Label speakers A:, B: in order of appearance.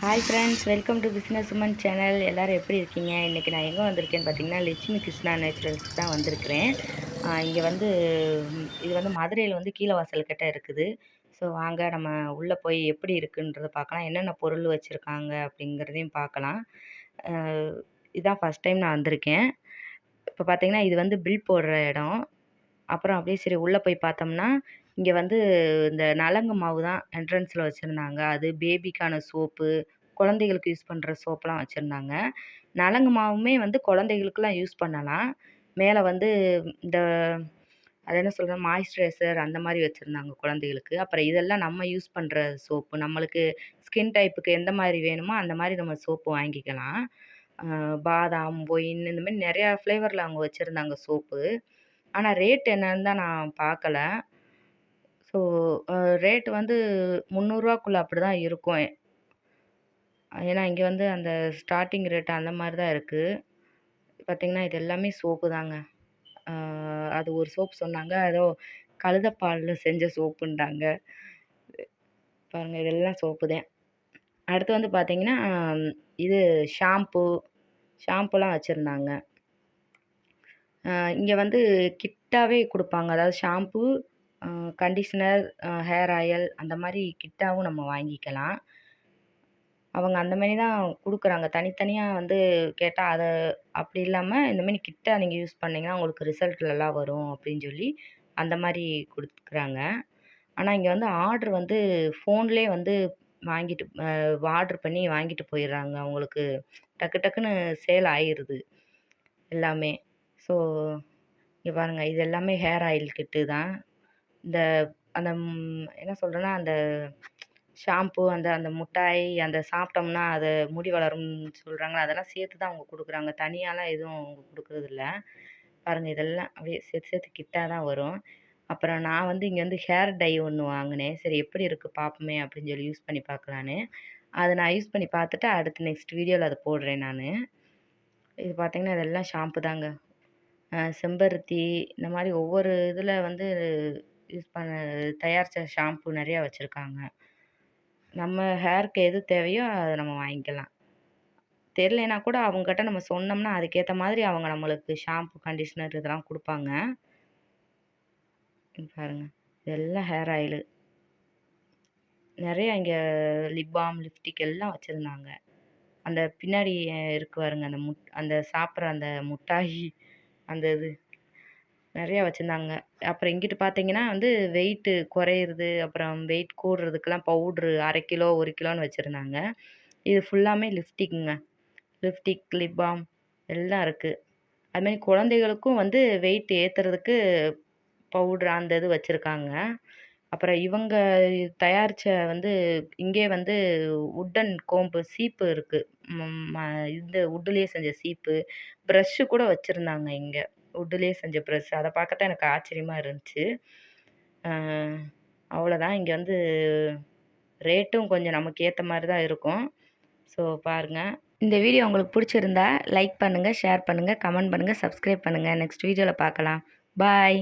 A: Hi friends, welcome to business woman channel. எல்லோரும் எப்படி இருக்கீங்க? இன்றைக்கி நான் எங்கே வந்திருக்கேன்னு பார்த்தீங்கன்னா, லட்சுமி கிருஷ்ணா நேச்சுரல்ஸ்க்கு தான் வந்திருக்கிறேன். இங்கே வந்து இது வந்து மதுரையில் வந்து கீழவாசல் கிட்ட இருக்குது. ஸோ வாங்க நம்ம உள்ளே போய் எப்படி இருக்குன்றத பார்க்கலாம். என்னென்ன பொருள் வச்சுருக்காங்க அப்படிங்கிறதையும் பார்க்கலாம். அ இதான் ஃபஸ்ட் டைம் நான் வந்திருக்கேன். இப்போ பார்த்தீங்கன்னா, இது வந்து பில் போடுற இடம். அப்புறம் அப்படியே சரி உள்ளே போய் பார்த்தோம்னா, இங்கே வந்து இந்த நலங்கு மாவு தான் என்ட்ரன்ஸில் வச்சுருந்தாங்க. அது பேபிக்கான சோப்பு, குழந்தைகளுக்கு யூஸ் பண்ணுற சோப்புலாம் வச்சுருந்தாங்க. நலங்கு மாவுமே வந்து குழந்தைகளுக்குலாம் யூஸ் பண்ணலாம். மேலே வந்து இந்த அது என்ன சொல்றது மாய்ஸ்சரைசர் அந்த மாரி வச்சுருந்தாங்க குழந்தைகளுக்கு. அப்புறம் இதெல்லாம் நம்ம யூஸ் பண்ற சோப்பு. நம்மளுக்கு ஸ்கின் டைப்புக்கு எந்த மாரி வேணுமோ, அந்த மாரி நம்ம சோப்பு வாங்கிக்கலாம். அ பாதாம், ஒயின் இந்த மாரி நெறையா ஃப்ளேவர்ல அவங்க வச்சுருந்தாங்க சோப்பு. ஆனா ரேட் என்னன்னு தான் நான் பார்க்கல. ஸோ ரேட் வந்து ரூ. 300க்குள்ள அப்படிதான் இருக்கும். ஏன்னா இங்க வந்து அந்த ஸ்டார்ட்டிங் ரேட் அந்த மாரி தான் இருக்கு. பார்த்தீங்கன்னா, இது எல்லாமே சோப்பு தாங்க. ஆ அது ஒரு சோப் சொன்னாங்க. ஏதோ கழுதப்பால்ல செஞ்ச சோப்புன்றாங்க. பாருங்க இதெல்லாம் சோப்பு தான். அடுத்து வந்து பார்த்தீங்கன்னா, இது ஷாம்பு ஷாம்புலாம் வச்சுருந்தாங்க. இங்க வந்து கிட்டாவே குடுப்பாங்க. அதாவது ஷாம்பு, கண்டிஷனர், ஹேர் ஆயில் அந்த மாரி கிட்டாவும் நம்ம வாங்கிக்கலாம். அவங்க அந்த மாரி தான் குடுக்குறாங்க. தனித்தனியா வந்து கேட்டா அப்படி இல்லாம இந்த மாரி கிட்டா நீங்க யூஸ் பண்ணீங்கன்னா, உங்களுக்கு ரிசல்ட் நல்லா வரும் அப்படின்னு சொல்லி, அந்த மாரி குடுக்குறாங்க. ஆனா இங்க வந்து ஆர்டர் வந்து ஃபோன்லயே வந்து வாங்கிட்டு ஆர்டர் பண்ணி வாங்கிட்டு போயிடுறாங்க. அவங்களுக்கு டக்கு டக்குன்னு சேல் ஆயிருது எல்லாமே. ஸோ இங்க பாருங்க இது எல்லாமே ஹேர் ஆயில் கிட்டு தான். இந்த அந்த என்ன சொல்றேன்னா, அந்த ஷாம்பு, அந்த அந்த முட்டாய், அந்த சாப்பிட்டோம்னா அது முடி வளரும்னு சொல்றாங்கல்ல, அதெல்லாம் சேர்த்து தான் அவங்க குடுக்குறாங்க. தனியாலாம் எதுவும் அவங்க குடுக்குறதில்ல. பாருங்க இதெல்லாம் அப்படியே சேர்த்து சேர்த்து கிட்டா தான் வரும். அப்புறம் நான் வந்து இங்க வந்து ஹேர் டை ஒண்ணு வாங்குனேன். சரி எப்படி இருக்கு பார்ப்போமே அப்படின்னு சொல்லி யூஸ் பண்ணி பார்க்கலான்னு. அத நான் யூஸ் பண்ணி பார்த்துட்டு அடுத்து நெக்ஸ்ட் வீடியோல அத போடுறேன் நானு. இது பார்த்தீங்கன்னா, இதெல்லாம் ஷாம்பு தாங்க. செம்பருத்தி இந்த மாரி ஒவ்வொரு இதில வந்து யூஸ் பண்ண தயாரிச்ச ஷாம்பு நெறையா வச்சிருக்காங்க. நம்ம ஹேருக்கு எது தேவையோ அத நம்ம வாங்கிக்கலாம். தெரியலைனா கூட அவங்ககிட்ட நம்ம சொன்னோம்னா, அதுக்கேத்த மாதிரி அவங்க நம்மளுக்கு ஷாம்பு, கண்டிஷனர் இதெல்லாம் குடுப்பாங்க. இங்க பாருங்க. இதெல்லாம் ஹேர் ஆயிலு. நெறைய இங்க லிப் பாம், லிப்ஸ்டிக் எல்லாம் வச்சிருந்தாங்க. அந்த பின்னாடி இருக்கு பாருங்க, அந்த சாப்பிடுற அந்த முட்டாயி அந்த இது நெறையா வச்சிருந்தாங்க. அப்புறம் இங்கிட்டு பார்த்தீங்கன்னா வந்து வெயிட்டு குறையிறது, அப்புறம் வெயிட் கூடுறதுக்கெல்லாம் பவுட்ரு 1/2 கிலோ, 1 கிலோன்னு வச்சிருந்தாங்க. இது ஃபுல்லாமே லிப்ஸ்டிக்குங்க. லிப்ஸ்டிக், லிப் பாம் எல்லாம் இருக்கு. அதுமாரி குழந்தைகளுக்கும் வந்து வெயிட் ஏத்துறதுக்கு பவுட்ரு அந்த இது வச்சிருக்காங்க. அப்புறம் இவங்க தயாரிச்ச வந்து இங்கேயே வந்து வுட்டன் கோம்பு சீப்பு இருக்கு. ம் ம இந்த வுட்டுலயே செஞ்ச சீப்பு, பிரஷ்ஷு கூட வச்சிருந்தாங்க இங்க. வுட்டுலயே செஞ்ச பிரஷ். அத பார்க்கத்தான் எனக்கு ஆச்சரியமா இருந்துச்சு. அ அவ்வளோதான். இங்க வந்து ரேட்டும் கொஞ்சம் நமக்கு ஏத்த மாரி தான் இருக்கும். ஸோ பாருங்க. இந்த வீடியோ உங்களுக்கு பிடிச்சிருந்தா லைக் பண்ணுங்க, ஷேர் பண்ணுங்க, கமெண்ட் பண்ணுங்க, சப்ஸ்கிரைப் பண்ணுங்க. நெக்ஸ்ட் வீடியோல பார்க்கலாம். பாய்.